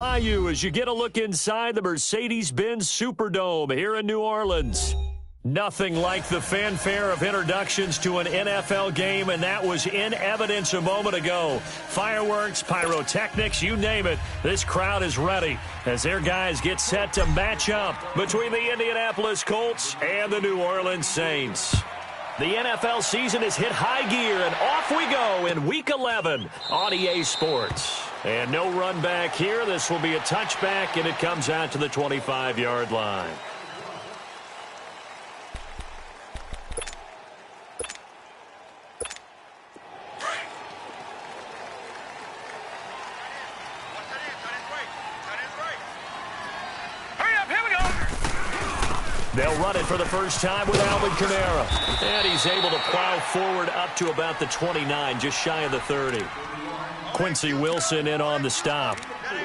You as you get a look inside the Mercedes-Benz Superdome here in New Orleans. Nothing like the fanfare of introductions to an NFL game, and that was in evidence a moment ago. Fireworks, pyrotechnics, you name it. This crowd is ready as their guys get set to match up between the Indianapolis Colts and the New Orleans Saints. The NFL season has hit high gear, and off we go in Week 11 on EA Sports. And no run back here. This will be a touchback, and it comes out to the 25-yard line. They'll run it for the first time with Alvin Kamara. And he's able to plow forward up to about the 29, just shy of the 30. Quincy Wilson in on the stop.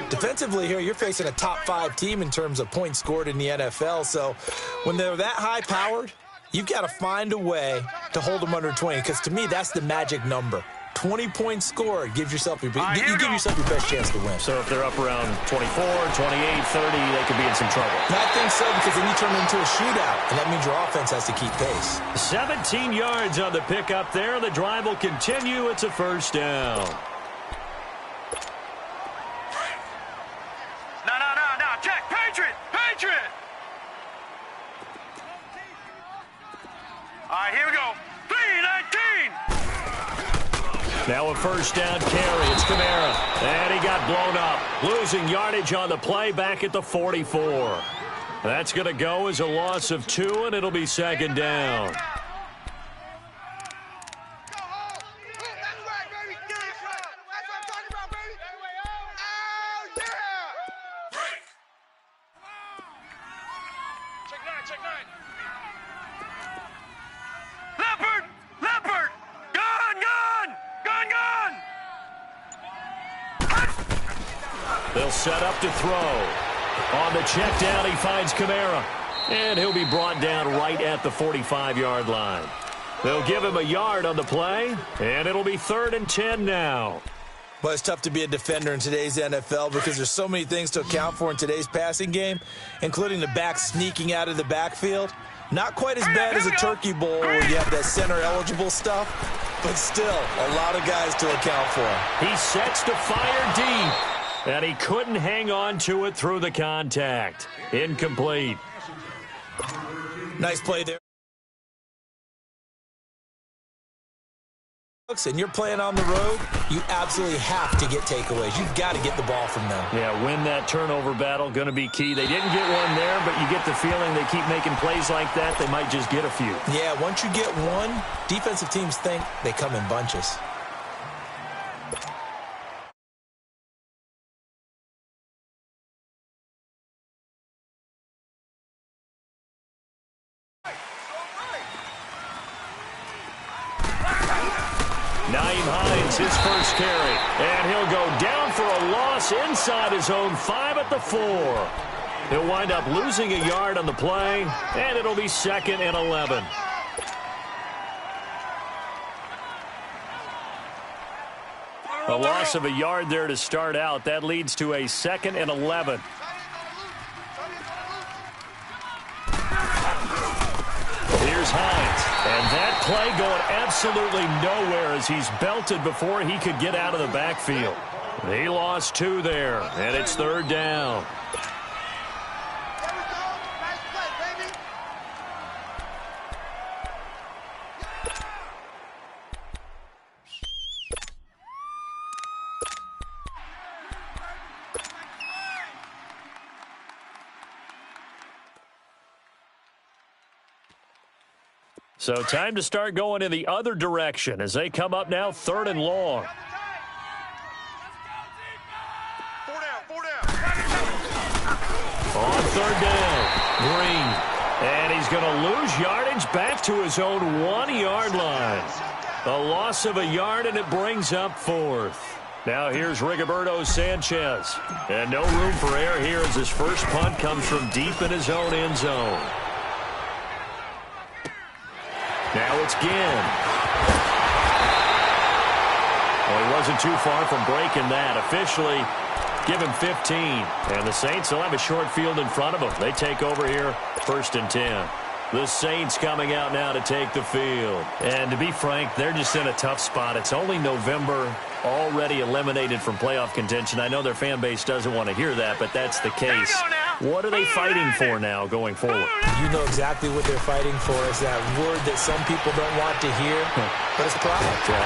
Defensively here, you're facing a top-5 team in terms of points scored in the NFL. So when they're that high-powered, you've got to find a way to hold them under 20. Because to me, that's the magic number. 20 points scored gives yourself you give yourself your best chance to win. So if they're up around 24, 28, 30, they could be in some trouble. I think so, because then you turn it into a shootout, and that means your offense has to keep pace. 17 yards on the pickup there. The drive will continue. It's a first down. No. Check. Patriot. All right, here we go. 3-19. Now a first down carry. It's Kamara. And he got blown up. Losing yardage on the play back at the 44. That's going to go as a loss of 2, and it'll be second down. They'll set up to throw. On the check down, he finds Kamara. And he'll be brought down right at the 45-yard line. They'll give him a yard on the play, and it'll be 3rd and 10 now. Well, it's tough to be a defender in today's NFL because there's so many things to account for in today's passing game, including the back sneaking out of the backfield. Not quite as bad as a turkey bowl where you have that center-eligible stuff, but still a lot of guys to account for. He sets to fire deep. And he couldn't hang on to it through the contact. Incomplete. Nice play there. And you're playing on the road, you absolutely have to get takeaways. You've got to get the ball from them. Yeah, win that turnover battle, going to be key. They didn't get one there, but you get the feeling they keep making plays like that, they might just get a few. Yeah, once you get one, defensive teams think they come in bunches. His first carry, and he'll go down for a loss inside his own 5 at the 4. He'll wind up losing a yard on the play, and it'll be 2nd and 11. A loss of a yard there to start out. That leads to a 2nd and 11. Here's Hines. And that play going absolutely nowhere as he's belted before he could get out of the backfield. He lost 2 there, and it's 3rd down. So time to start going in the other direction as they come up now 3rd and long. 4 down. On 3rd down, Green. And he's going to lose yardage back to his own 1-yard line. A loss of a yard, and it brings up 4th. Now here's Rigoberto Sanchez. And no room for error here as his first punt comes from deep in his own end zone. Now it's Ginn. Well, he wasn't too far from breaking that. Officially, Give him 15. And the Saints will have a short field in front of them. They take over here, 1st and 10. The Saints coming out now to take the field. And to be frank, they're just in a tough spot. It's only November, already eliminated from playoff contention. I know their fan base doesn't want to hear that, but that's the case. What are they fighting for now going forward? You know exactly what they're fighting for. Is that word that some people don't want to hear, but it's pride. Okay.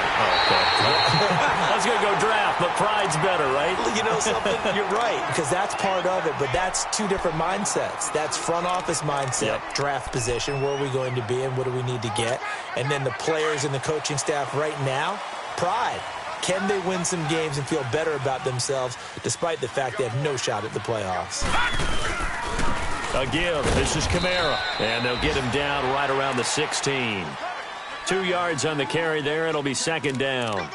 I was going to go draft, but pride's better, right? You know something? You're right, because that's part of it, but that's two different mindsets. That's front office mindset, draft position, where are we going to be and what do we need to get? And then the players and the coaching staff right now, pride. Can they win some games and feel better about themselves despite the fact they have no shot at the playoffs? A give. This is Kamara. And they'll get him down right around the 16. 2 yards on the carry there. It'll be 2nd down.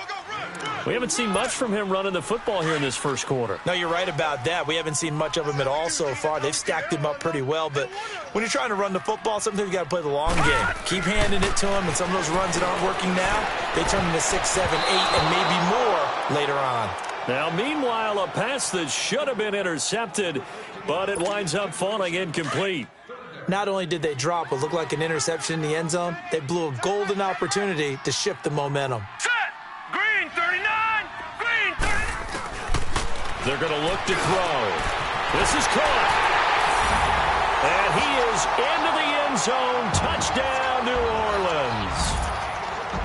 We haven't seen much from him running the football here in this first quarter. No, you're right about that. We haven't seen much of him at all so far. They've stacked him up pretty well, but when you're trying to run the football, sometimes you got to play the long game. Keep handing it to him, and some of those runs that aren't working now, they turn into 6, 7, 8, and maybe more later on. Now, meanwhile, a pass that should have been intercepted, but it winds up falling incomplete. Not only did they drop what looked like an interception in the end zone, they blew a golden opportunity to shift the momentum. Green 39. Green 39. They're going to look to throw. This is caught. And he is into the end zone. Touchdown, New Orleans.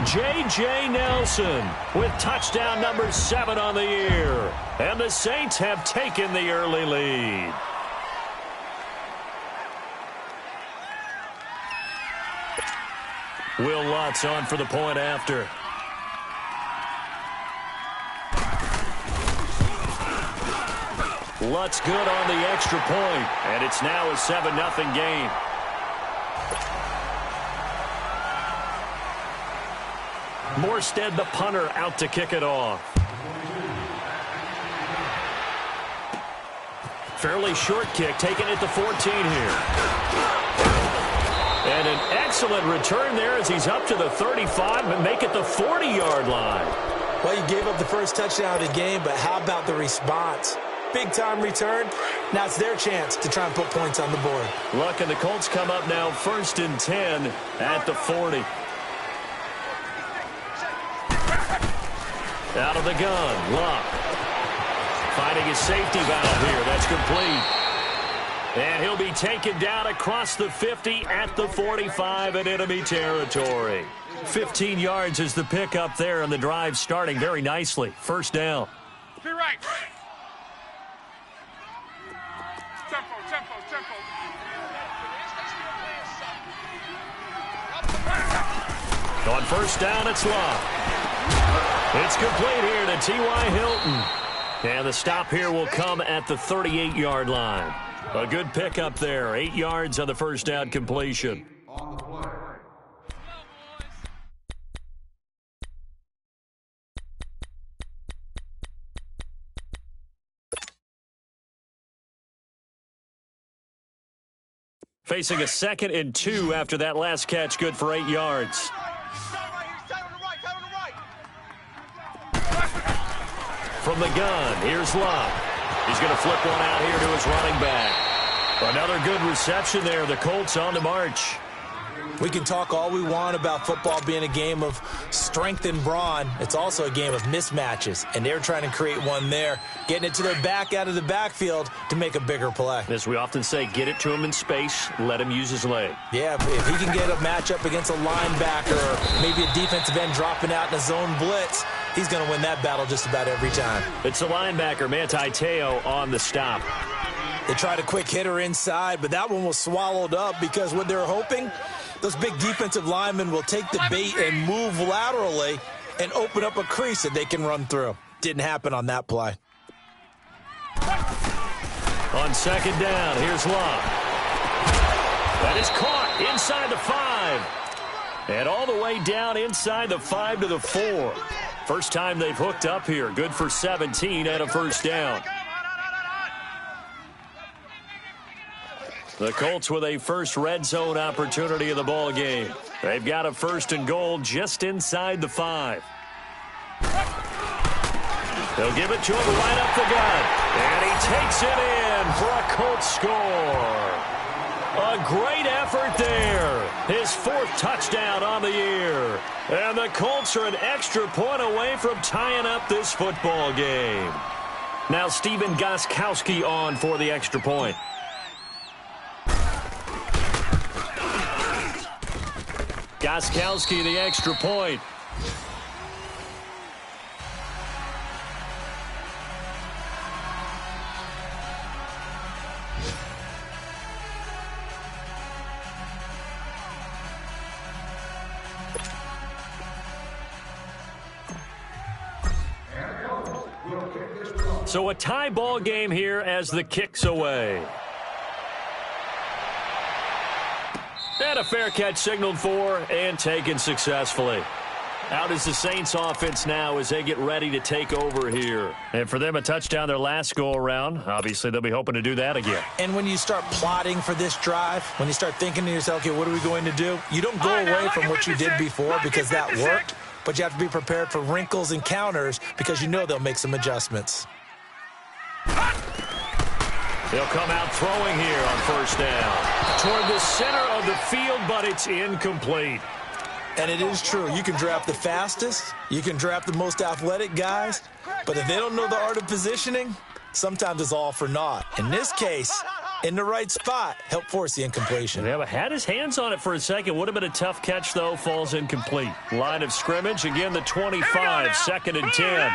J.J. Nelson with touchdown number 7 on the year. And the Saints have taken the early lead. Will Lutz on for the point after. Lutz good on the extra point, and it's now a 7-0 game. Morstead, the punter, out to kick it off. Fairly short kick, taken at the 14 here. And an excellent return there as he's up to the 35 and make it the 40-yard line. Well, you gave up the first touchdown of the game, but how about the response? Big-time return. Now it's their chance to try and put points on the board. Luck and the Colts come up now 1st and 10 at the 40. Out of the gun, Luck. Finding his safety valve here. That's complete. And he'll be taken down across the 50 at the 45 in enemy territory. 15 yards is the pickup there, and the drive starting very nicely. 1st down. Be right. Tempo. On 1st down, it's Luck. It's complete here to T.Y. Hilton. And the stop here will come at the 38-yard line. A good pickup there. 8 yards on the 1st down completion. Facing a 2nd and 2 after that last catch, good for 8 yards. From the gun, here's Luck. He's going to flip one out here to his running back. Another good reception there. The Colts on the march. We can talk all we want about football being a game of strength and brawn. It's also a game of mismatches, and they're trying to create one there, getting it to their back out of the backfield to make a bigger play. As we often say, get it to him in space, let him use his leg. Yeah, if he can get a matchup against a linebacker or maybe a defensive end dropping out in a zone blitz, he's going to win that battle just about every time. It's the linebacker, Manti Te'o, on the stop. They tried a quick hitter inside, but that one was swallowed up because what they're hoping, those big defensive linemen will take the bait and move laterally and open up a crease that they can run through. Didn't happen on that play. On 2nd down, here's Luck. That is caught inside the 5. And all the way down inside the 5 to the 4. First time they've hooked up here. Good for 17 and a 1st down. The Colts with a first red zone opportunity in the ball game. They've got a 1st and goal just inside the 5. They'll give it to him right up the gut. And he takes it in for a Colts score. A great effort there. His 4th touchdown on the year. And the Colts are an extra point away from tying up this football game. Now Stephen Gostkowski on for the extra point. Gostkowski, the extra point. So a tie ball game here as the kick's away. And a fair catch signaled for and taken successfully. Out is the Saints offense now as they get ready to take over here. And for them, a touchdown their last go-around. Obviously, they'll be hoping to do that again. And when you start plotting for this drive, when you start thinking to yourself, okay, what are we going to do? You don't go away from what you did before because that worked, but you have to be prepared for wrinkles and counters because you know they'll make some adjustments. They'll come out throwing here on first down. Toward the center of the field, but it's incomplete. And it is true. You can draft the fastest. You can draft the most athletic guys. But if they don't know the art of positioning, sometimes it's all for naught. In this case, in the right spot, help force the incompletion. Yeah, but had his hands on it for a second. Would have been a tough catch, though. Falls incomplete. Line of scrimmage. Again, the 25. 2nd and 10.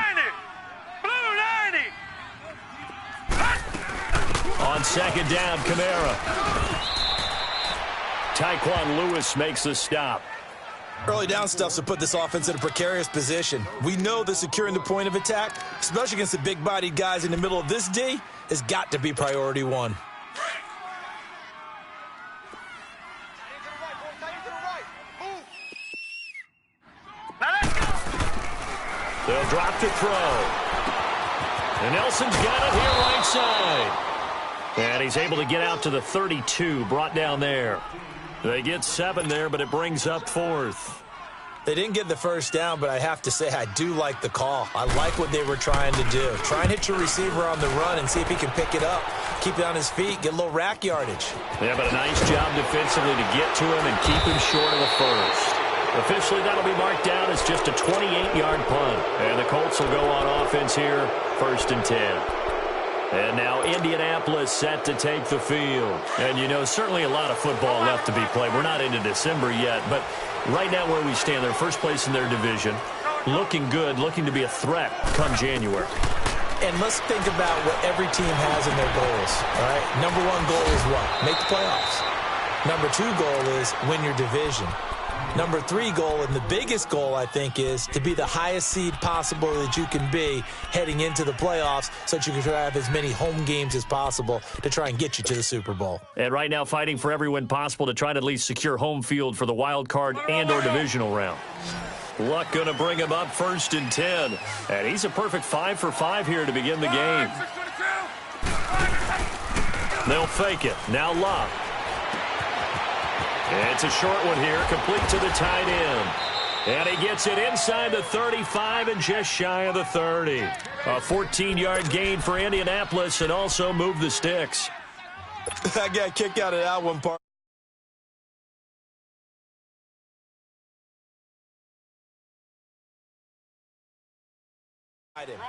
On 2nd down, Kamara. Tyquan Lewis makes the stop. Early down stuff's to put this offense in a precarious position. We know that securing the point of attack, especially against the big-bodied guys in the middle of this D, has got to be priority one. They'll drop to throw. And Nelson's got it here right side. And he's able to get out to the 32, brought down there. They get 7 there, but it brings up 4th. They didn't get the first down, but I have to say I do like the call. I like what they were trying to do. Try and hit your receiver on the run and see if he can pick it up. Keep it on his feet, get a little rack yardage. Yeah, but a nice job defensively to get to him and keep him short of the first. Officially, that'll be marked down as just a 28-yard punt. And the Colts will go on offense here, 1st and 10. And now Indianapolis set to take the field. And, you know, certainly a lot of football left to be played. We're not into December yet, but right now where we stand, they're first place in their division. Looking good, looking to be a threat come January. And let's think about what every team has in their goals, all right? Number 1 goal is what? Make the playoffs. Number 2 goal is win your division. Number 3 goal, and the biggest goal, I think, is to be the highest seed possible that you can be heading into the playoffs so that you can try to have as many home games as possible to try and get you to the Super Bowl. And right now fighting for every win possible to try to at least secure home field for the wild card and or divisional round. Luck going to bring him up 1st and 10. And he's a perfect 5 for 5 here to begin the game. They'll fake it. Now Luck. It's a short one here, complete to the tight end. And he gets it inside the 35 and just shy of the 30. A 14-yard gain for Indianapolis and also move the sticks. I got a kick out of that one part.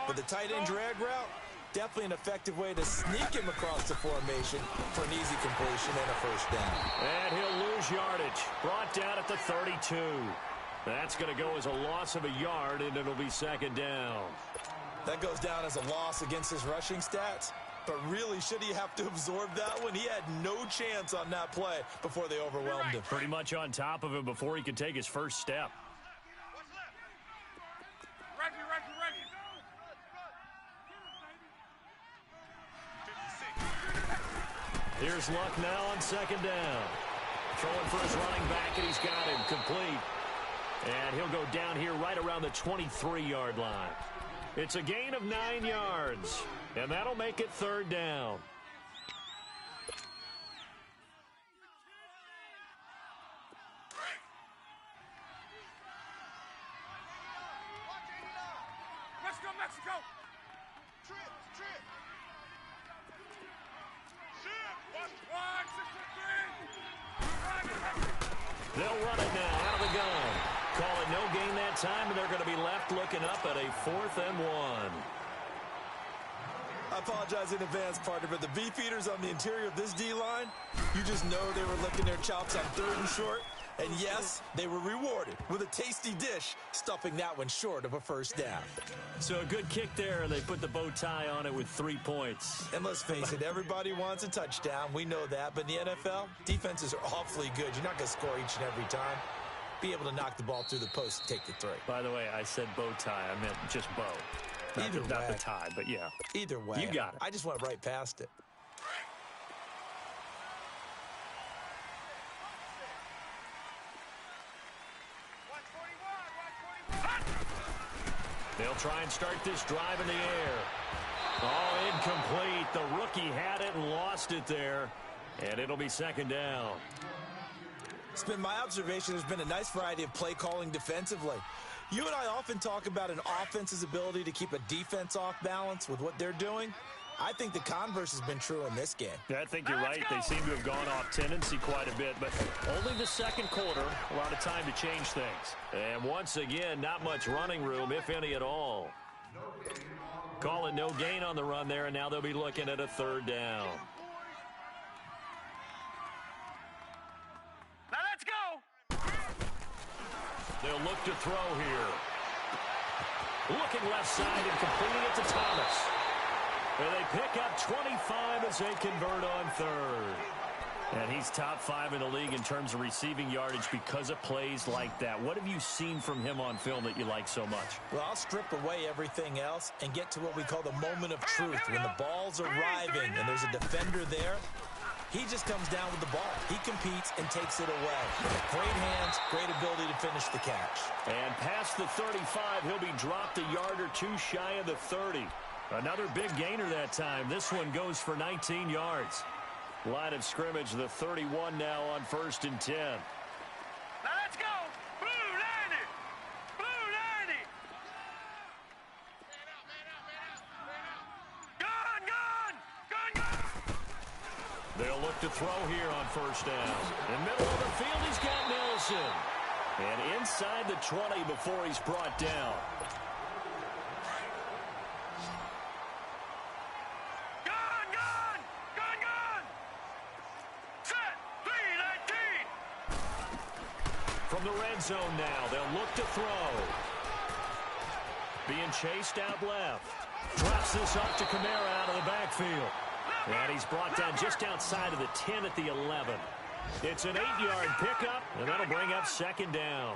But the tight end drag route, definitely an effective way to sneak him across the formation for an easy completion and a first down. And he'll lose yardage. Brought down at the 32. That's going to go as a loss of a yard, and it'll be 2nd down. That goes down as a loss against his rushing stats. But really, should he have to absorb that one? He had no chance on that play before they overwhelmed him. Pretty much on top of him before he could take his first step. Here's Luck now on 2nd down. Throwing for his running back, and he's got him complete. And he'll go down here right around the 23-yard line. It's a gain of 9 yards, and that'll make it 3rd down. Let's go, Mexico! They'll run it now out of the gun. Call it no gain that time, and they're going to be left looking up at a 4th and 1. I apologize in advance, partner, but the beefeaters on the interior of this D-line, you just know they were licking their chops on 3rd and short. And yes, they were rewarded with a tasty dish, stuffing that one short of a first down. So a good kick there, and they put the bow tie on it with 3 points. And let's face it, everybody wants a touchdown. We know that. But in the NFL, defenses are awfully good. You're not going to score each and every time. Be able to knock the ball through the post and take the 3. By the way, I said bow tie. I meant just bow. Not the tie, but yeah. Either way. You got it. I just went right past it. They'll try and start this drive in the air. Oh, incomplete. The rookie had it and lost it there. And it'll be 2nd down. It's been my observation there's been a nice variety of play calling defensively. You and I often talk about an offense's ability to keep a defense off balance with what they're doing. I think the converse has been true in this game. Yeah, I think you're right. They seem to have gone off tendency quite a bit, but only the 2nd quarter, a lot of time to change things. And once again, not much running room, if any at all. Call it no gain on the run there, and now they'll be looking at a 3rd down. Now let's go. They'll look to throw here. Looking left side and completing it to Thomas. And they pick up 25 as they convert on 3rd. And he's top 5 in the league in terms of receiving yardage because of plays like that. What have you seen from him on film that you like so much? Well, I'll strip away everything else and get to what we call the moment of truth. When the ball's arriving and there's a defender there, he just comes down with the ball. He competes and takes it away. Great hands, great ability to finish the catch. And past the 35, he'll be dropped a yard or 2 shy of the 30. Another big gainer that time. This one goes for 19 yards. Line of scrimmage, the 31 now on 1st and 10. Now let's go. Blue 90. Blue 90. Gun, gun. Gun, gun. They'll look to throw here on 1st down. In the middle of the field, he's got Nelson. And inside the 20 before he's brought down. From the red zone now, they'll look to throw. Being chased out left. Drops this up to Kamara out of the backfield. And he's brought down just outside of the 10 at the 11. It's an 8-yard pickup, and that'll bring up 2nd down.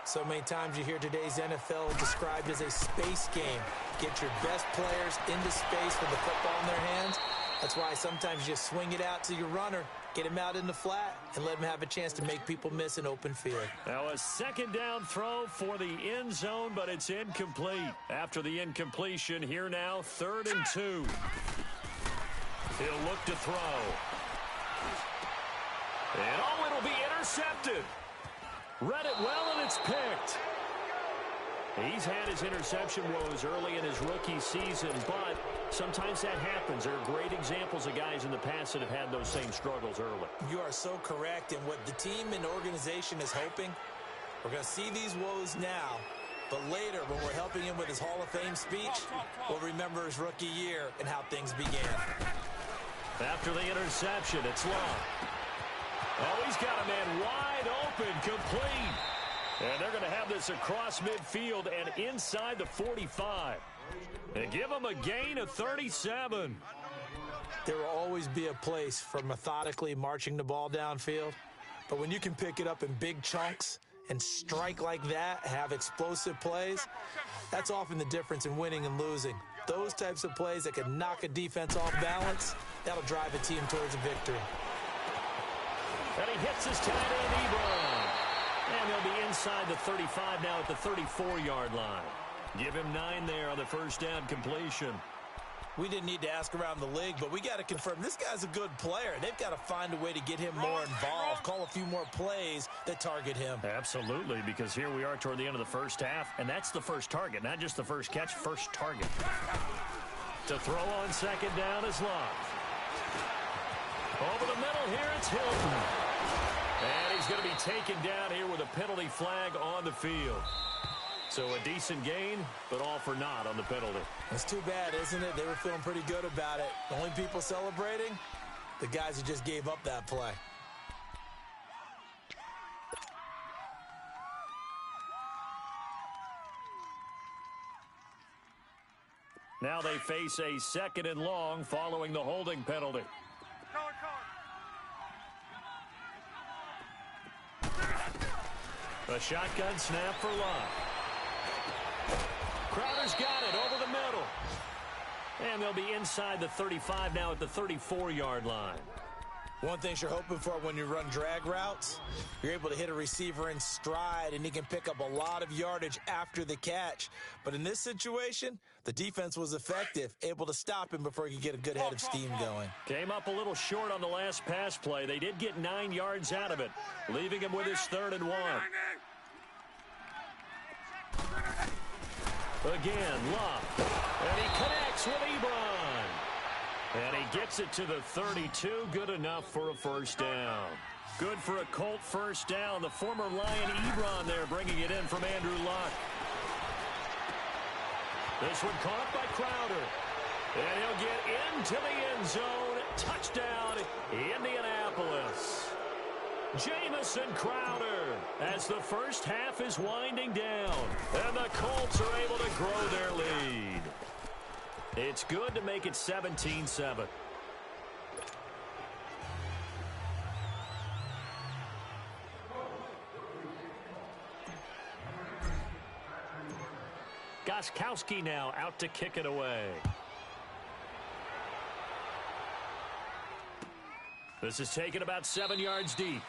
So many times you hear today's NFL described as a space game. Get your best players into space with the football in their hands. That's why sometimes you just swing it out to your runner, get him out in the flat, and let him have a chance to make people miss an open field. Now a 2nd down throw for the end zone, but it's incomplete. After the incompletion, here now, 3rd and 2. He'll look to throw. And oh, it'll be intercepted. Read it well, and it's picked. He's had his interception woes early in his rookie season, but sometimes that happens. There are great examples of guys in the past that have had those same struggles early. You are so correct, and what the team and organization is hoping, we're going to see these woes now, but later when we're helping him with his Hall of Fame speech, we'll remember his rookie year and how things began. After the interception, it's long. Oh, he's got a man wide open, complete. And they're going to have this across midfield and inside the 45. And give them a gain of 37. There will always be a place for methodically marching the ball downfield. But when you can pick it up in big chunks and strike like that, have explosive plays, that's often the difference in winning and losing. Those types of plays that can knock a defense off balance, that'll drive a team towards a victory. And he hits his tight end, Ebron. And he'll be inside the 35 now at the 34-yard line. Give him 9 there on the 1st down completion. We didn't need to ask around the league, but we got to confirm this guy's a good player. They've got to find a way to get him more involved, call a few more plays that target him. Absolutely, because here we are toward the end of the first half, and that's the first target, not just the first catch, first target. To throw on 2nd down is Love. Over the middle here, it's Hilton. And he's going to be taken down here with a penalty flag on the field. So a decent gain, but all for naught on the penalty. It's too bad, isn't it? They were feeling pretty good about it. The only people celebrating, the guys who just gave up that play. Now they face a 2nd and long following the holding penalty. A shotgun snap for Locke. Crowder's got it over the middle. And they'll be inside the 35 now at the 34-yard line. One thing you're hoping for when you run drag routes, you're able to hit a receiver in stride, and he can pick up a lot of yardage after the catch. But in this situation, the defense was effective, able to stop him before he could get a good head of steam going. Came up a little short on the last pass play. They did get 9 yards out of it, leaving him with his 3rd and 1. Again, Locke. And he connects with Ebron. And he gets it to the 32. Good enough for a first down. Good for a Colt first down. The former Lion Ebron there bringing it in from Andrew Locke. This one caught by Crowder. And he'll get into the end zone. Touchdown, Indianapolis. Jamison Crowder as the first half is winding down. And the Colts are able to grow their lead. It's good to make it 17-7. Gostkowski now out to kick it away. This is taken about 7 yards deep.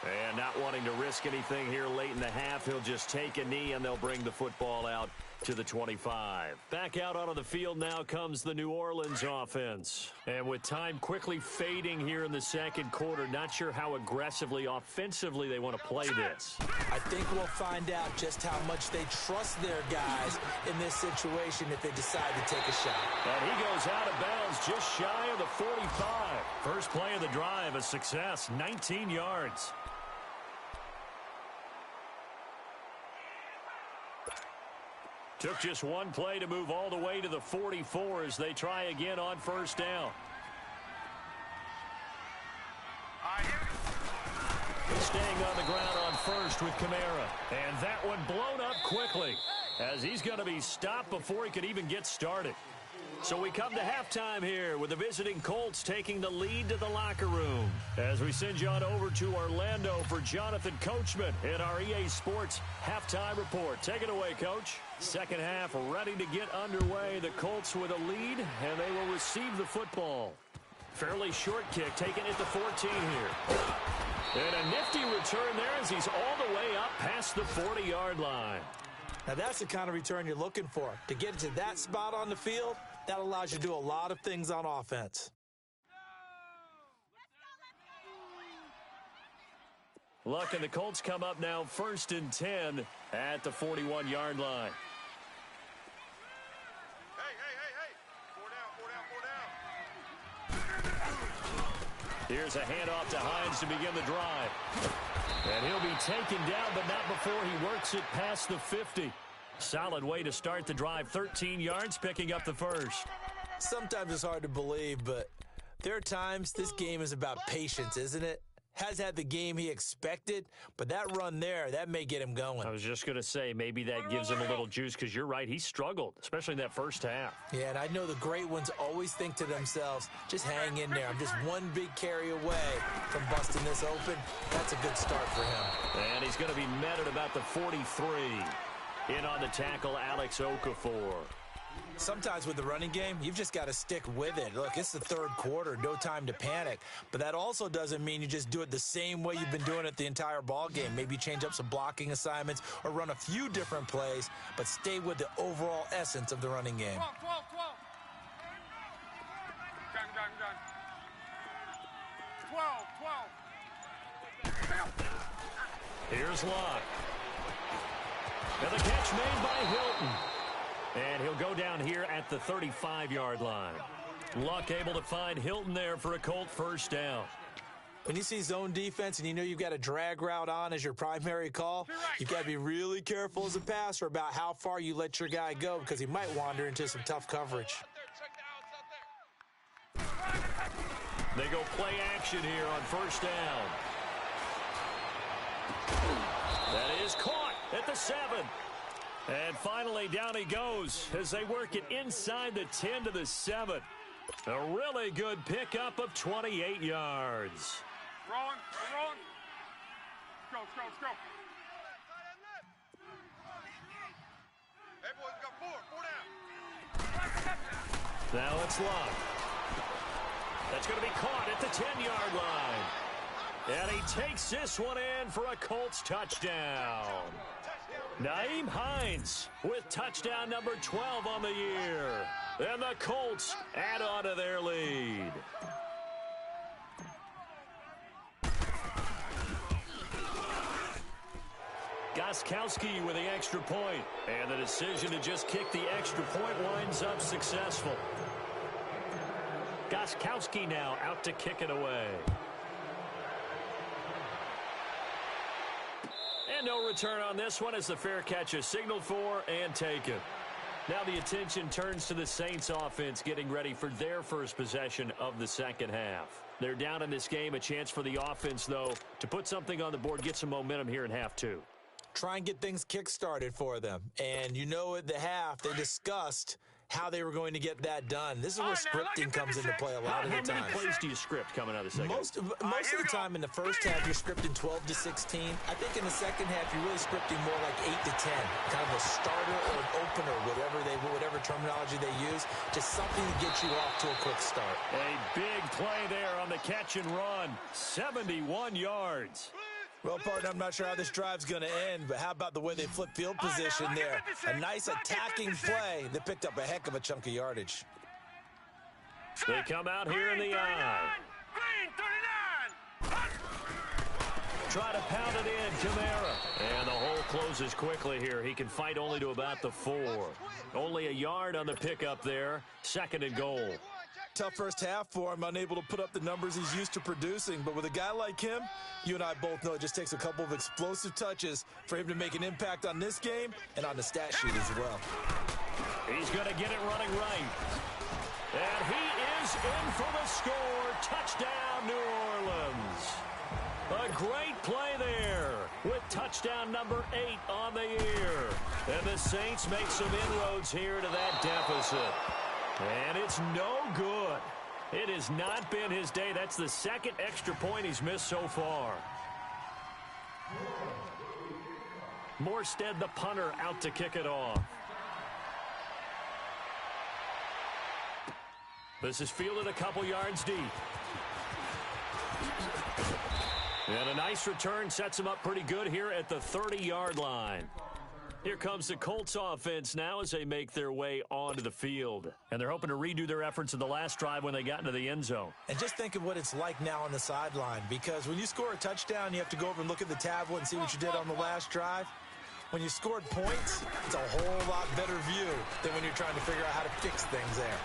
And not wanting to risk anything here late in the half, he'll just take a knee and they'll bring the football out to the 25. Back out onto the field now comes the New Orleans offense. And with time quickly fading here in the second quarter, not sure how aggressively, offensively they want to play this. I think we'll find out just how much they trust their guys in this situation if they decide to take a shot. And he goes out of bounds just shy of the 45. First play of the drive, a success, 19 yards. Took just one play to move all the way to the 44 as they try again on first down. Staying on the ground on first with Kamara. And that one blown up quickly as he's going to be stopped before he could even get started. So we come to halftime here with the visiting Colts taking the lead to the locker room. As we send you on over to Orlando for Jonathan Coachman in our EA Sports halftime report. Take it away, Coach. Second half ready to get underway. The Colts with a lead, and they will receive the football. Fairly short kick taken at the 14 here. And a nifty return there as he's all the way up past the 40-yard line. Now that's the kind of return you're looking for. To get to that spot on the field, that allows you to do a lot of things on offense. Luck and the Colts come up now 1st and 10 at the 41-yard line. Hey. 4 down. Here's a handoff to Hines to begin the drive. And he'll be taken down, but not before he works it past the 50. Solid way to start the drive. 13 yards, picking up the first. Sometimes it's hard to believe, but there are times this game is about patience, isn't it? Has had the game he expected, but that run there, that may get him going. I was just going to say, maybe that gives him a little juice, because you're right, he struggled, especially in that first half. Yeah, and I know the great ones always think to themselves, just hang in there. I'm just one big carry away from busting this open. That's a good start for him. And he's going to be met at about the 43. In on the tackle, Alex Okafor. Sometimes with the running game, you've just got to stick with it. Look, it's the third quarter, no time to panic. But that also doesn't mean you just do it the same way you've been doing it the entire ball game. Maybe change up some blocking assignments or run a few different plays, but stay with the overall essence of the running game. 12. Done. 12. Here's Locke. And the catch made by Hilton. And he'll go down here at the 35-yard line. Luck able to find Hilton there for a Colt first down. When you see zone defense and you know you've got a drag route on as your primary call, you've got to be really careful as a passer about how far you let your guy go because he might wander into some tough coverage. They go play action here on first down. That is caught at the 7. And finally, down he goes as they work it inside the 10 to the 7. A really good pickup of 28 yards. Rolling. Let's go. Hey, boys, we got four down. Now it's Love. That's going to be caught at the 10-yard line. And he takes this one in for a Colts touchdown. Nyheim Hines with touchdown number 12 on the year. And the Colts add on to their lead. Gostkowski with the extra point. And the decision to just kick the extra point winds up successful. Gostkowski now out to kick it away. And no return on this one as the fair catch is signaled for and taken. Now the attention turns to the Saints offense getting ready for their first possession of the second half. They're down in this game. A chance for the offense, though, to put something on the board, get some momentum here in half 2. Try and get things kick-started for them. And you know at the half they discussed how they were going to get that done. This is where scripting comes into play a lot of the time. How many plays do you script coming out of the second? Most of the time in the first half, you're scripting 12 to 16. I think in the second half, you're really scripting more like 8 to 10. Kind of a starter or an opener, whatever terminology they use, just something to get you off to a quick start. A big play there on the catch and run. 71 yards. Well, partner, I'm not sure how this drive's going to end, but how about the way they flip field position there? A nice attacking play that picked up a heck of a chunk of yardage. They come out here in the eye. Green 39. Try to pound it in, Kamara. And the hole closes quickly here. He can fight only to about the 4. Only a yard on the pickup there. 2nd and goal. Tough first half for him, unable to put up the numbers he's used to producing. But with a guy like him, you and I both know it just takes a couple of explosive touches for him to make an impact on this game and on the stat sheet as well. He's going to get it running right. And he is in for the score. Touchdown, New Orleans. A great play there with touchdown number 8 on the year. And the Saints make some inroads here to that deficit. And it's no good. It has not been his day. That's the 2nd extra point he's missed so far. Morstead, the punter, out to kick it off. This is fielded a couple yards deep. And a nice return sets him up pretty good here at the 30-yard line. Here comes the Colts offense now as they make their way onto the field. And they're hoping to redo their efforts in the last drive when they got into the end zone. And just think of what it's like now on the sideline, because when you score a touchdown, you have to go over and look at the tablet and see what you did on the last drive. When you scored points, it's a whole lot better view than when you're trying to figure out how to fix things there.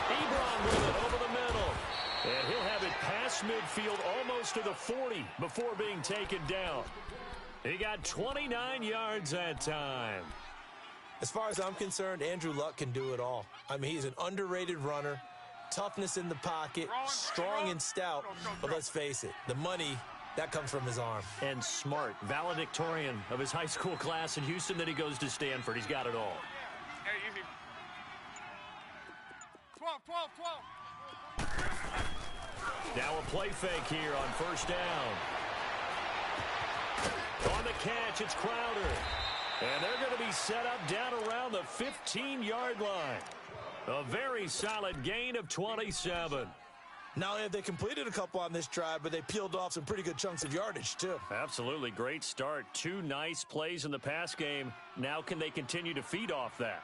Ebron with it over the middle. And he'll have it past midfield almost to the 40 before being taken down. He got 29 yards that time. As far as I'm concerned, Andrew Luck can do it all. I mean, he's an underrated runner, toughness in the pocket, strong and stout. But let's face it, the money, that comes from his arm. And smart, valedictorian of his high school class in Houston. Then he goes to Stanford. He's got it all. Hey, easy. 12. Now a play fake here on first down. On the catch, it's Crowder. And they're going to be set up down around the 15-yard line. A very solid gain of 27. Not only have they completed a couple on this drive, but they peeled off some pretty good chunks of yardage, too. Absolutely. Great start. 2 nice plays in the pass game. Now can they continue to feed off that?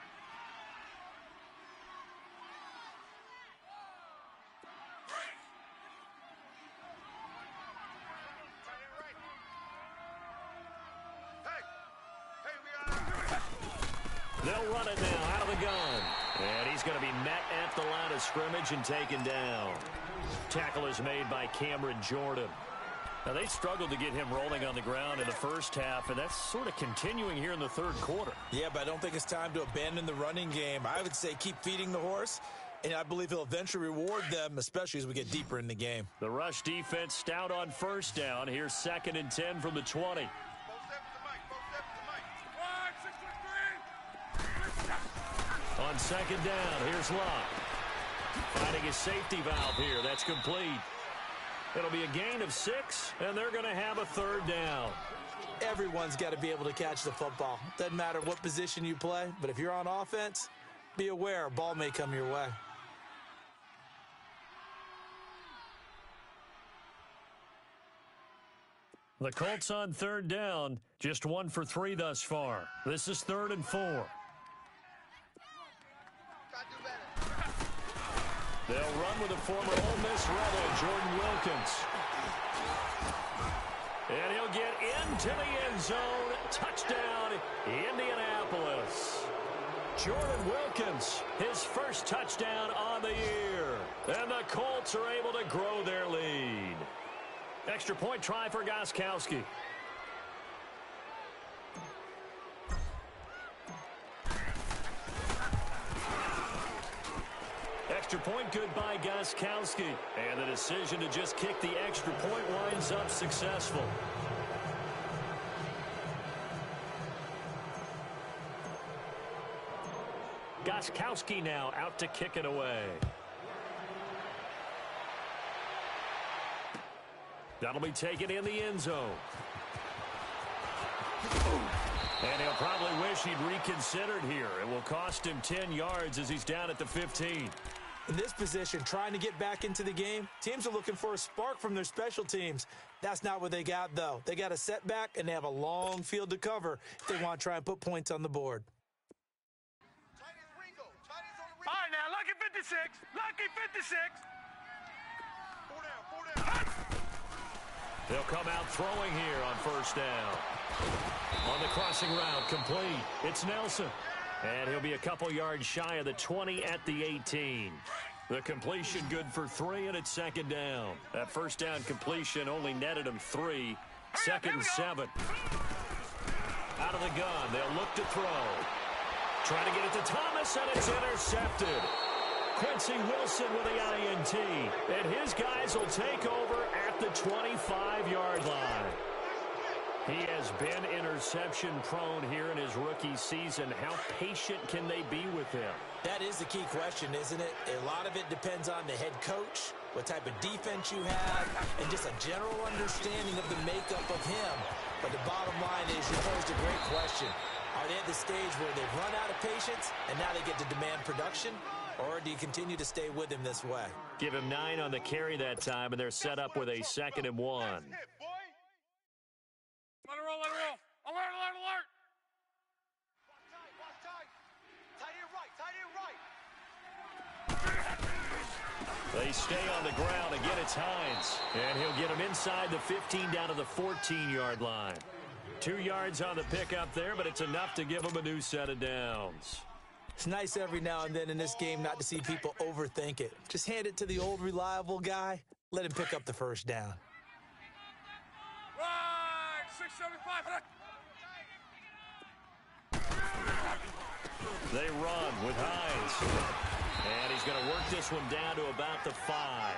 They'll run it now out of the gun. And he's going to be met at the line of scrimmage and taken down. Tackle is made by Cameron Jordan. Now, they struggled to get him rolling on the ground in the first half, and that's sort of continuing here in the third quarter. Yeah, but I don't think it's time to abandon the running game. I would say keep feeding the horse, and I believe he'll eventually reward them, especially as we get deeper in the game. The rush defense stout on first down. Here's 2nd and 10 from the 20. On 2nd down, here's Locke. Finding his safety valve here. That's complete. It'll be a gain of 6, and they're going to have a 3rd down. Everyone's got to be able to catch the football. Doesn't matter what position you play, but if you're on offense, be aware a ball may come your way. The Colts on 3rd down, just 1 for 3 thus far. This is 3rd and 4. They'll run with the former Ole Miss Rebel, Jordan Wilkins. And he'll get into the end zone. Touchdown, Indianapolis. Jordan Wilkins, his first touchdown on the year. And the Colts are able to grow their lead. Extra point try for Gostkowski. Extra point good by Gostkowski. And the decision to just kick the extra point winds up successful. Gostkowski now out to kick it away. That'll be taken in the end zone. And he'll probably wish he'd reconsidered here. It will cost him 10 yards as he's down at the 15. In this position, trying to get back into the game, teams are looking for a spark from their special teams. That's not what they got, though. They got a setback, and they have a long field to cover if they want to try and put points on the board. All right, now, lucky 56. Lucky 56. 4 down. They'll come out throwing here on 1st down. On the crossing route, complete. It's Nelson. And he'll be a couple yards shy of the 20 at the 18. The completion good for 3, and it's 2nd down. That 1st down completion only netted him 3. 2nd and 7. Out of the gun, they'll look to throw. Trying to get it to Thomas, and it's intercepted. Quincy Wilson with the INT. And his guys will take over at the 25-yard line. He has been interception-prone here in his rookie season. How patient can they be with him? That is the key question, isn't it? A lot of it depends on the head coach, what type of defense you have, and just a general understanding of the makeup of him. But the bottom line is, you posed a great question. Are they at the stage where they've run out of patience, and now they get to demand production? Or do you continue to stay with him this way? Give him 9 on the carry that time, and they're set up with a 2nd and 1. Let it roll, let it roll. Alert, alert, alert. Watch tight. Tight end right. They stay on the ground. Again, it's Hines. And he'll get him inside the 15 down to the 14-yard line. 2 yards on the pickup there, but it's enough to give him a new set of downs. It's nice every now and then in this game not to see people overthink it. Just hand it to the old reliable guy. Let him pick up the 1st down. Right, 675. They run with Hines. And he's going to work this one down to about the 5.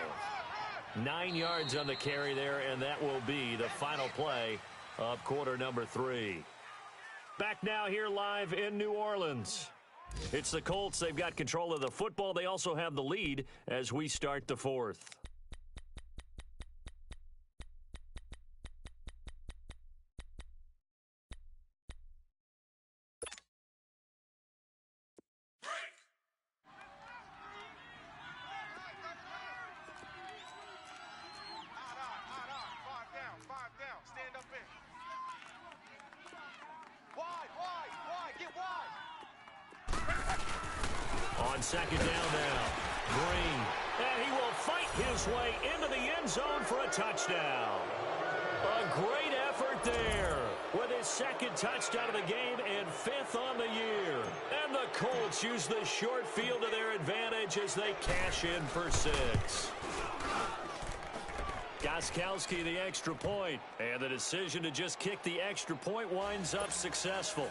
9 yards on the carry there, and that will be the final play of quarter number 3. Back now here live in New Orleans. It's the Colts. They've got control of the football. They also have the lead as we start the 4th. On 2nd down now, Green. And he will fight his way into the end zone for a touchdown. A great effort there with his 2nd touchdown of the game and 5th on the year. And the Colts use the short field to their advantage as they cash in for 6. Gostkowski the extra point, and the decision to just kick the extra point winds up successful.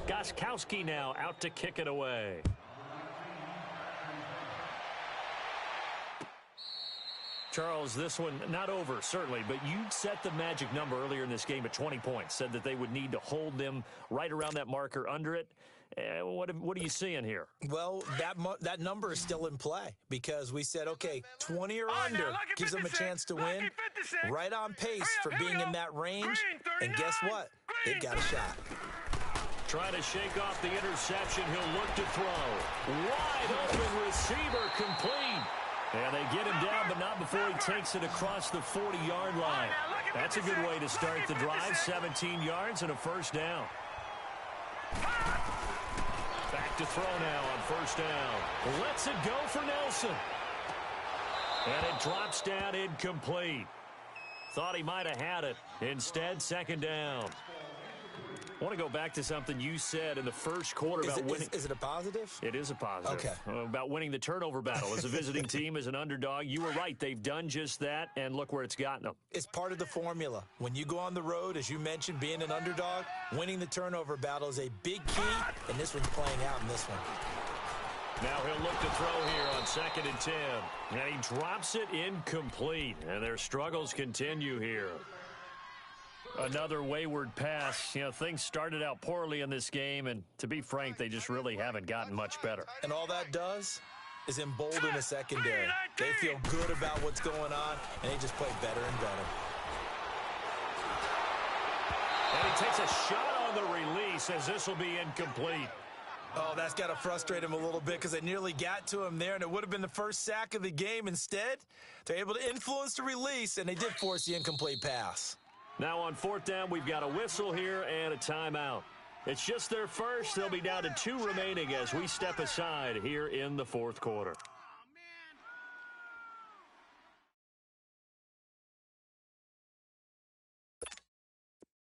Gostkowski now out to kick it away. Charles, this one not over, certainly, but you set the magic number earlier in this game at 20 points, said that they would need to hold them right around that marker under it. What are you seeing here? Well, that number is still in play because we said, okay, 20 or under gives them a chance to win. Right on pace for being in that range. And guess what? They've got a shot. Trying to shake off the interception. He'll look to throw. Wide open receiver complete. And they get him down, but not before he takes it across the 40-yard line. That's a good way to start the drive. 17 yards and a first down. Back to throw now on first down. Lets it go for Nelson. And it drops down incomplete. Thought he might have had it. Instead, second down. I want to go back to something you said in the first quarter about winning. Is it a positive? It is a positive. Okay. About winning the turnover battle as a visiting team, as an underdog. You were right. They've done just that, and look where it's gotten them. It's part of the formula. When you go on the road, as you mentioned, being an underdog, winning the turnover battle is a big key, and this one's playing out in this one. Now he'll look to throw here on 2nd and 10. And he drops it incomplete, and their struggles continue here. Another wayward pass. You know, things started out poorly in this game, and to be frank, they just really haven't gotten much better. And all that does is embolden the secondary. They feel good about what's going on, and they just play better and better. And he takes a shot on the release as this will be incomplete. Oh, that's got to frustrate him a little bit because they nearly got to him there, and it would have been the first sack of the game. Instead, they're able to influence the release, and they did force the incomplete pass. Now on 4th down, we've got a whistle here and a timeout. It's just their first. They'll be down to 2 remaining as we step aside here in the 4th quarter.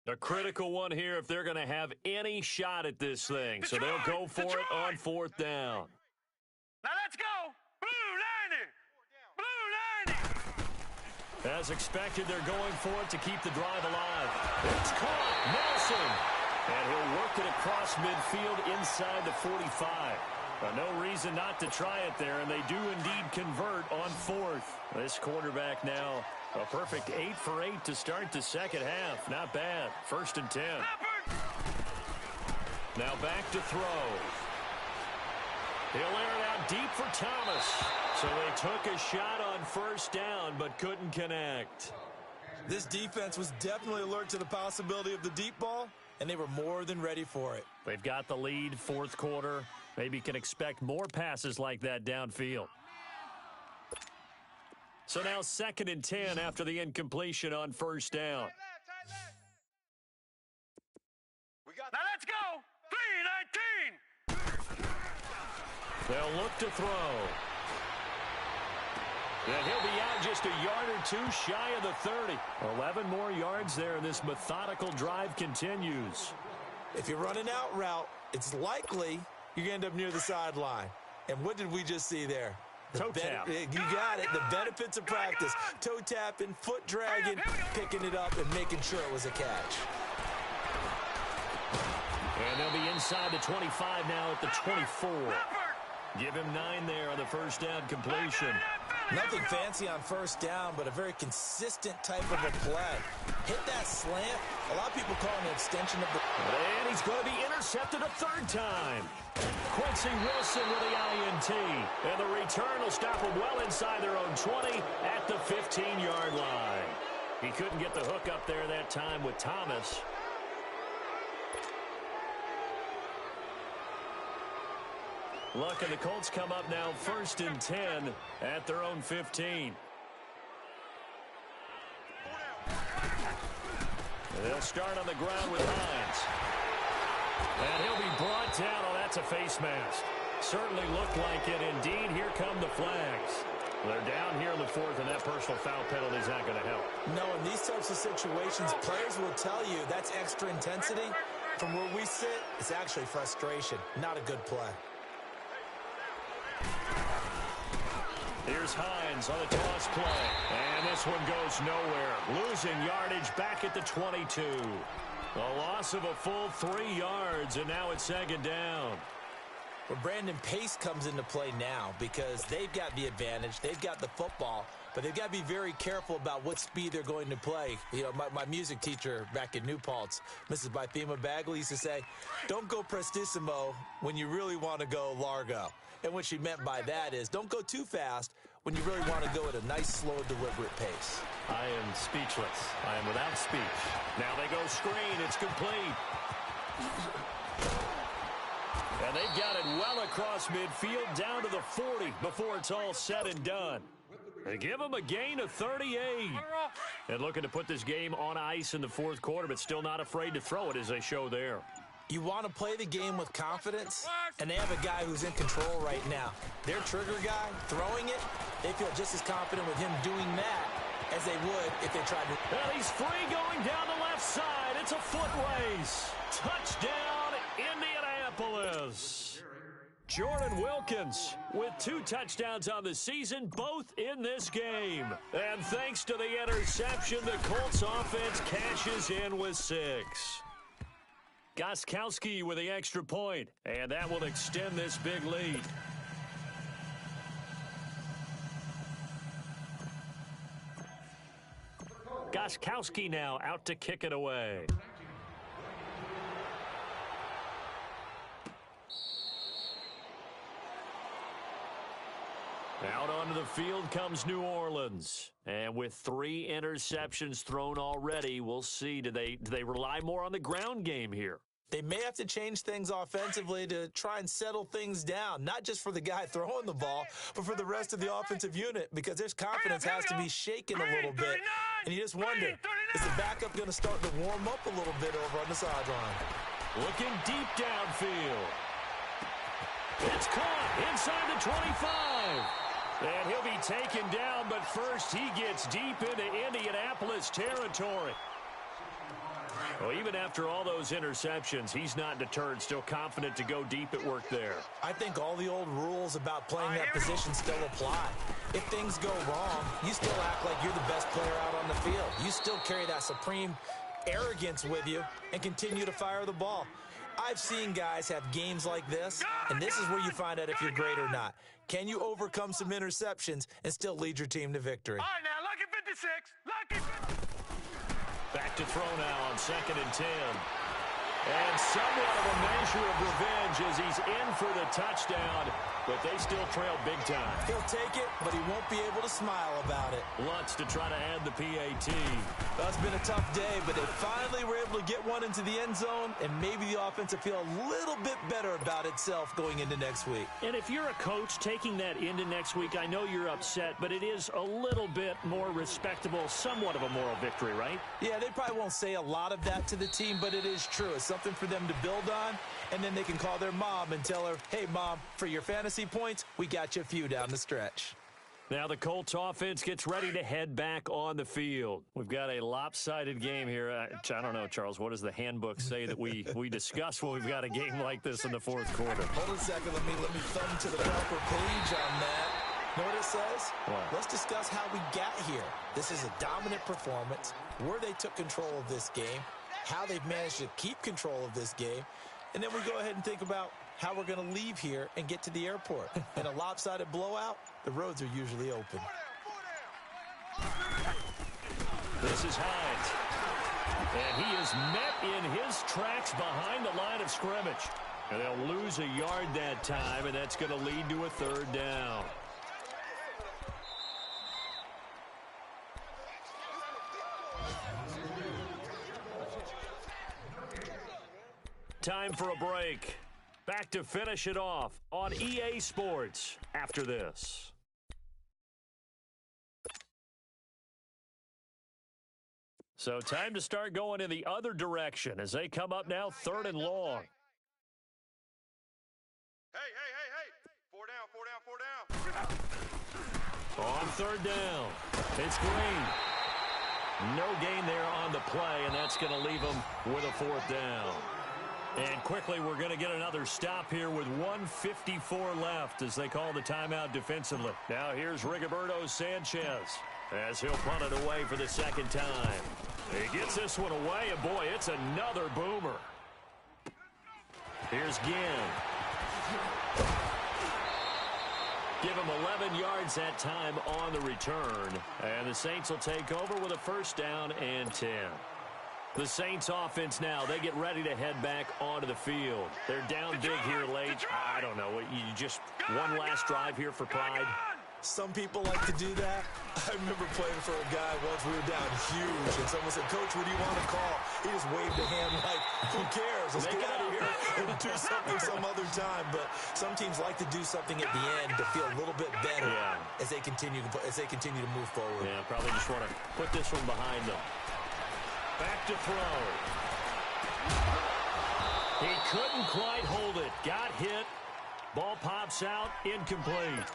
A critical one here if they're going to have any shot at this thing. So they'll go for it on 4th down. Now let's go. Blue 90. Blue 90. As expected, they're going for it to keep the drive alive. It's caught. Nelson. And he'll work it across midfield inside the 45. No reason not to try it there, and they do indeed convert on 4th. This quarterback now a perfect 8 for 8 to start the second half. Not bad. 1st and 10. Now back to throw. He'll air it out deep for Thomas. So they took a shot on 1st down, but couldn't connect. This defense was definitely alert to the possibility of the deep ball, and they were more than ready for it. They've got the lead, 4th quarter. Maybe can expect more passes like that downfield. So now 2nd and 10 after the incompletion on 1st down. Now let's go. 3-19. They'll look to throw. And he'll be out just a yard or 2 shy of the 30. 11 more yards there, and this methodical drive continues. If you run an out route, it's likely you're going to end up near the sideline. And what did we just see there? Toe tap. You got it. The benefits of practice. Toe tapping, foot dragging, picking it up, and making sure it was a catch. And they'll be inside the 25 now at the 24. Give him 9 there on the 1st down completion. Nothing fancy on 1st down, but a very consistent type of a play. Hit that slant. A lot of people call it an extension of the... And he's going to be intercepted a 3rd time. Quincy Wilson with the INT. And the return will stop them well inside their own 20 at the 15-yard line. He couldn't get the hook up there that time with Thomas. Luck and the Colts come up now 1st and 10 at their own 15. They'll start on the ground with Hines. And he'll be brought down. Oh, that's a face mask. Certainly looked like it. Indeed, here come the flags. They're down here in the 4th, and that personal foul penalty is not going to help. No, in these types of situations, players will tell you that's extra intensity. From where we sit, it's actually frustration. Not a good play. Here's Hines on the toss play. And this one goes nowhere. Losing yardage back at the 22. A loss of a full 3 yards, and now it's second down. Well, Brandon, pace comes into play now because they've got the advantage. They've got the football, but they've got to be very careful about what speed they're going to play. You know, my music teacher back in New Paltz, Mrs. Bythema Bagley, used to say, don't go prestissimo when you really want to go largo. And what she meant by that is don't go too fast when you really want to go at a nice, slow, deliberate pace. I am speechless. I am without speech. Now they go screen. It's complete. And they've got it well across midfield down to the 40 before it's all said and done. They give them a gain of 38. And looking to put this game on ice in the fourth quarter, but still not afraid to throw it as they show there. You want to play the game with confidence, and they have a guy who's in control right now. Their trigger guy, throwing it, they feel just as confident with him doing that as they would if they tried to. Well, he's free going down the left side. It's a foot race. Touchdown, Indianapolis. Jordan Wilkins with 2 touchdowns on the season, both in this game. And thanks to the interception, the Colts offense cashes in with 6. Gostkowski with the extra point, and that will extend this big lead. Gostkowski now out to kick it away. Out onto the field comes New Orleans. And with 3 interceptions thrown already, we'll see. Do they rely more on the ground game here? They may have to change things offensively to try and settle things down, not just for the guy throwing the ball, but for the rest of the offensive unit, because their confidence has to be shaken a little bit. And you just wonder, is the backup going to start to warm up a little bit over on the sideline? Looking deep downfield. It's caught inside the 25. And he'll be taken down, but first he gets deep into Indianapolis territory. Well, even after all those interceptions, he's not deterred, still confident to go deep at work there. I think all the old rules about playing that position still apply. If things go wrong, you still act like you're the best player out on the field. You still carry that supreme arrogance with you and continue to fire the ball. I've seen guys have games like this, and this is where you find out if you're great or not. Can you overcome some interceptions and still lead your team to victory? All right, now, lucky 56. Lucky 56. Back to throw now on 2nd and 10. And somewhat of a measure of revenge as he's in for the touchdown, but they still trail big time. He'll take it, but he won't be able to smile about it. Lutz to try to add the PAT. Well, it's been a tough day, but they finally were able to get one into the end zone, and maybe the offense will feel a little bit better about itself going into next week. And if you're a coach taking that into next week, I know you're upset, but it is a little bit more respectable, somewhat of a moral victory, right? Yeah, they probably won't say a lot of that to the team, but it is true. It's something for them to build on, and then they can call their mom and tell her, hey, Mom, for your fantasy points, we got you a few down the stretch. Now the Colts offense gets ready to head back on the field. We've got a lopsided game here. I don't know, Charles, what does the handbook say that we discuss when we've got a game like this in the fourth quarter? Hold on a second. Let me thumb to the proper page on that. Know what it says? What? Let's discuss how we got here. This is a dominant performance, where they took control of this game, how they've managed to keep control of this game, and then we go ahead and think about how we're going to leave here and get to the airport. In a lopsided blowout, the roads are usually open. This is Hines. And he is met in his tracks behind the line of scrimmage. And they'll lose a yard that time, and that's going to lead to a 3rd down. Time for a break. Back to finish it off on EA Sports after this. So time to start going in the other direction as they come up now 3rd and long. Hey. 4 down. On 3rd down, it's Green. No gain there on the play, and that's going to leave them with a 4th down. And quickly, we're going to get another stop here with 1:54 left as they call the timeout defensively. Now here's Rigoberto Sanchez as he'll punt it away for the second time. He gets this one away, and boy, it's another boomer. Here's Ginn. Give him 11 yards that time on the return. And the Saints will take over with a first down and 10. The Saints offense now, they get ready to head back onto the field. They're down big here late. I don't know. You just one last drive here for pride. Some people like to do that. I remember playing for a guy once. We were down huge, and someone said, "Coach, what do you want to call?" He just waved a hand like, "Who cares? Let's get out of here and do something some other time." But some teams like to do something at the end to feel a little bit better as they continue to move forward. Yeah, probably just want to put this one behind them. Back to throw. He couldn't quite hold it. Got hit. Ball pops out. Incomplete.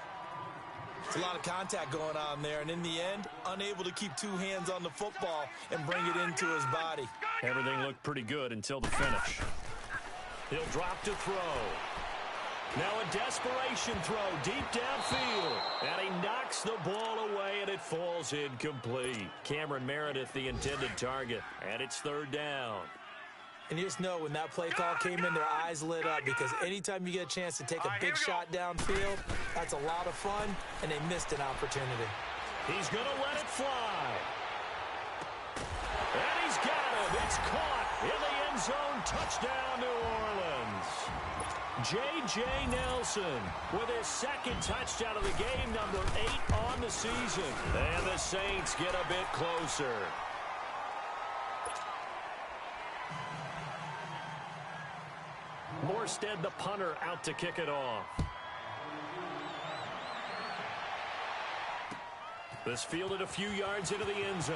It's a lot of contact going on there, and in the end, unable to keep two hands on the football and bring it into his body. Everything looked pretty good until the finish. He'll drop to throw. Now a desperation throw deep downfield. And he knocks the ball away, and it falls incomplete. Cameron Meredith, the intended target, and it's third down. And you just know when that play call came in, their eyes lit up because anytime you get a chance to take a big shot downfield, that's a lot of fun, and they missed an opportunity. He's going to let it fly. And he's got him. It's caught in the end zone. Touchdown, New Orleans. J.J. Nelson with his second touchdown of the game, number 8 on the season. And the Saints get a bit closer. Morstead, the punter, out to kick it off. This fielded a few yards into the end zone.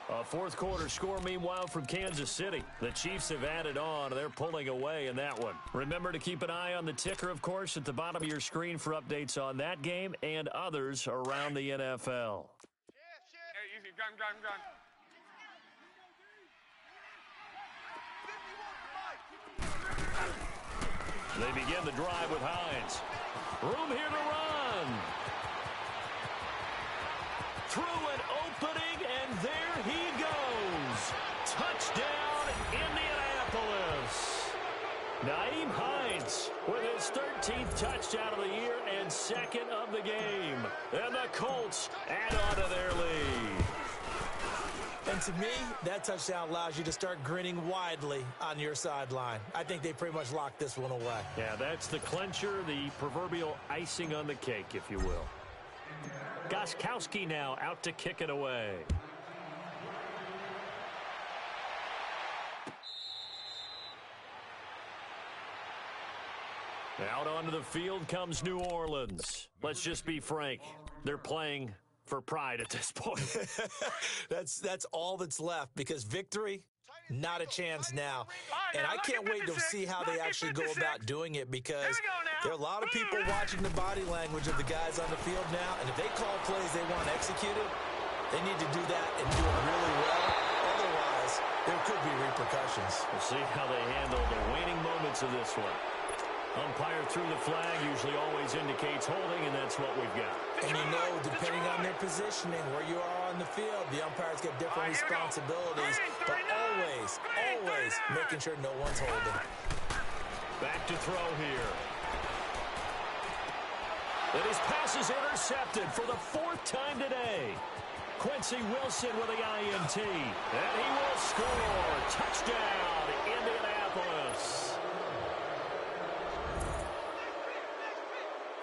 A fourth quarter score, meanwhile, from Kansas City. The Chiefs have added on. They're pulling away in that one. Remember to keep an eye on the ticker, of course, at the bottom of your screen for updates on that game and others around the NFL. Hey, easy, gun. They begin the drive with Hines. Room here to run. Through an opening, and there he goes. Touchdown, Indianapolis. Nyheim Hines with his 13th touchdown of the year and second of the game. And the Colts add on to their lead. And to me, that touchdown allows you to start grinning widely on your sideline. I think they pretty much locked this one away. Yeah, that's the clincher, the proverbial icing on the cake, if you will. Gostkowski now out to kick it away. Out onto the field comes New Orleans. Let's just be frank. They're playing for pride at this point. That's all that's left because victory, not a chance now. And I can't wait to see how they actually go about doing it because there are a lot of people watching the body language of the guys on the field now. And if they call plays they want executed, they need to do that and do it really well. Otherwise, there could be repercussions. We'll see how they handle the waning moments of this one. Umpire threw the flag, usually always indicates holding, and that's what we've got. And you know, depending on their positioning, where you are on the field, the umpires get different responsibilities, but always making sure no one's holding. Back to throw here. And his pass is intercepted for the 4th time today. Quincy Wilson with the INT, and he will score. Touchdown, Indianapolis.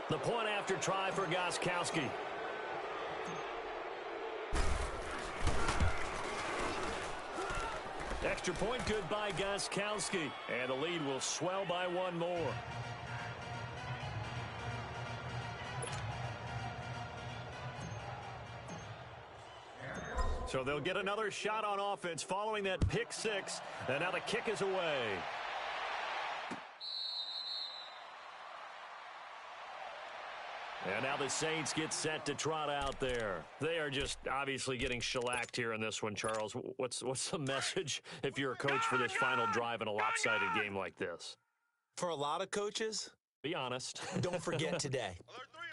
The point after try for Gostkowski. Extra point good by Gostkowski. And the lead will swell by one more. So they'll get another shot on offense following that pick six. And now the kick is away. And now the Saints get set to trot out there. They are just obviously getting shellacked here in this one, Charles. What's the message if you're a coach for this final drive in a lopsided game like this? For a lot of coaches, be honest. Don't forget today.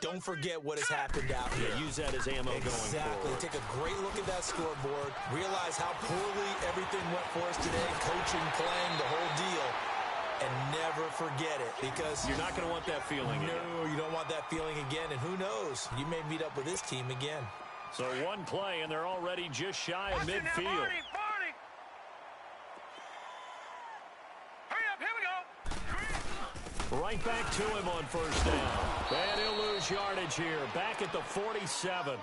Don't forget what has happened out here. Yeah, use that as ammo going forward. Exactly. Take a great look at that scoreboard. Realize how poorly everything went for us today. Coaching, playing, the whole deal. And never forget it, because you're not going to want that feeling again. No, you don't want that feeling again. And who knows? You may meet up with this team again. So one play, and they're already just shy of midfield. Hurry up, here we go. Right back to him on first down. And he'll lose yardage here. Back at the 47.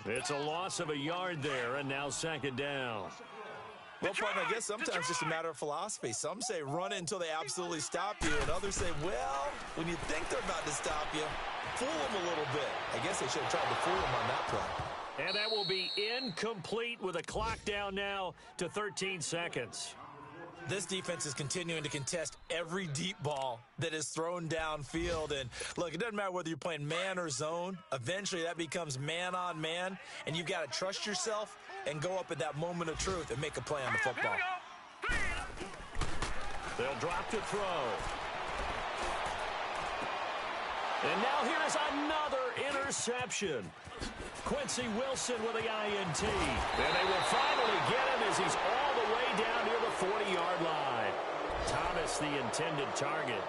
It's a loss of a yard there, and now second down. Well, partner, I guess sometimes it's just a matter of philosophy. Some say run it until they absolutely stop you, and others say, well, when you think they're about to stop you, fool them a little bit. I guess they should have tried to fool them on that play. And that will be incomplete with a clock down now to 13 seconds. This defense is continuing to contest every deep ball that is thrown downfield. And, look, it doesn't matter whether you're playing man or zone. Eventually, that becomes man-on-man, and you've got to trust yourself and go up at that moment of truth and make a play on the football. They'll drop to throw. And now here is another interception. Quincy Wilson with the INT. And they will finally get him as he's all the way down near the 40-yard line. Thomas, the intended target.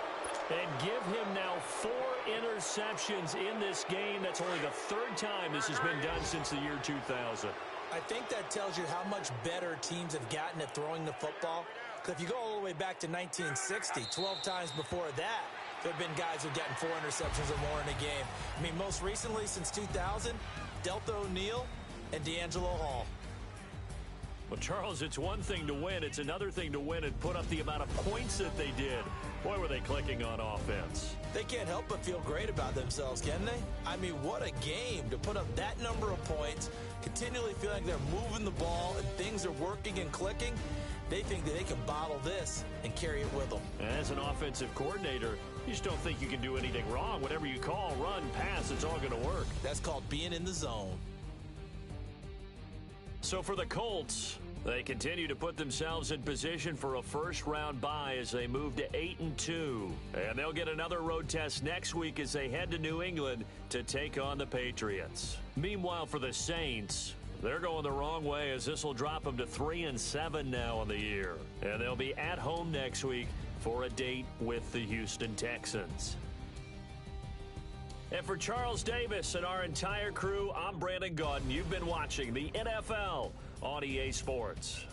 And give him now 4 interceptions in this game. That's only the third time this has been done since the year 2000. I think that tells you how much better teams have gotten at throwing the football. Because if you go all the way back to 1960, 12 times before that, there have been guys who've gotten 4 interceptions or more in a game. I mean, most recently, since 2000, Delta O'Neal and D'Angelo Hall. Well, Charles, it's one thing to win. It's another thing to win and put up the amount of points that they did. Boy, were they clicking on offense. They can't help but feel great about themselves, can they? I mean, what a game to put up that number of points, continually feeling like they're moving the ball and things are working and clicking. They think that they can bottle this and carry it with them. As an offensive coordinator, you just don't think you can do anything wrong. Whatever you call, run, pass, it's all going to work. That's called being in the zone. So for the Colts, they continue to put themselves in position for a first-round bye as they move to 8-2. And they'll get another road test next week as they head to New England to take on the Patriots. Meanwhile, for the Saints, they're going the wrong way as this will drop them to 3-7 now on the year. And they'll be at home next week for a date with the Houston Texans. And for Charles Davis and our entire crew, I'm Brandon Gaudin. You've been watching the NFL on EA Sports.